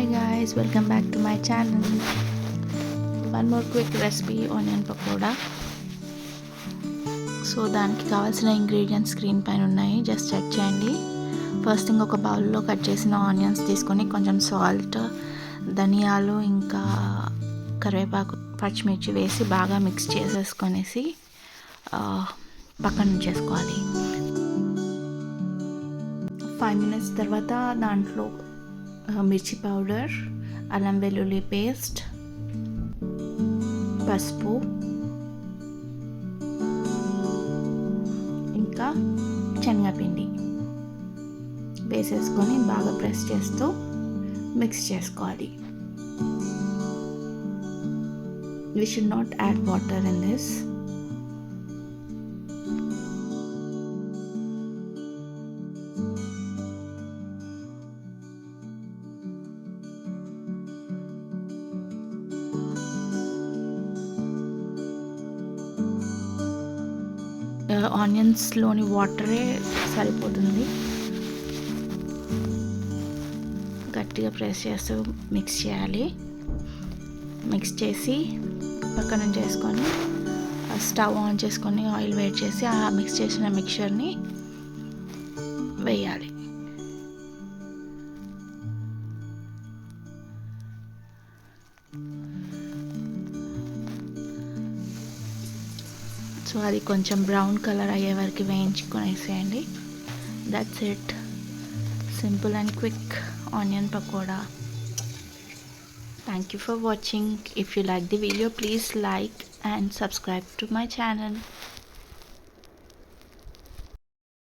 Hi guys, welcome back to my channel. One more quick recipe, onion pakoda. So దానికి కావాల్సిన ingredients screen పైన ఉన్నాయి, just check చేయండి. First thing, ఒక బౌల్లో కట్ చేసిన ఆనియన్స్ తీసుకొని కొంచెం సాల్ట్, ధనియాలు, ఇంకా కరివేపాకు, పచ్చిమిర్చి వేసి బాగా మిక్స్ చేసేసుకొనేసి పక్కన ఉంచేసుకోవాలి. 5 minutes తర్వాత దాంట్లో మిర్చి పౌడర్, అల్లం వెల్లుల్లి పేస్ట్, పసుపు, ఇంకా శనగపిండి వేసేసుకొని బాగా ప్రెస్ చేస్తూ మిక్స్ చేసుకోవాలి. We should not add water in this. ఆనియన్స్లోని వాటరే సరిపోతుంది. గట్టిగా ప్రెస్ చేస్తూ మిక్స్ చేయాలి. మిక్స్ చేసి పక్కన చేసుకొని స్టవ్ ఆన్ చేసుకొని ఆయిల్ వేడి చేసి ఆ మిక్స్ చేసిన మిక్చర్ని వేయాలి. సో అది కొంచెం బ్రౌన్ కలర్ అయ్యే వరకు వేయించుకొనేసేయండి. That's it. Simple and quick onion pakoda. Thank you for watching. If you like the video, please like and subscribe to my channel.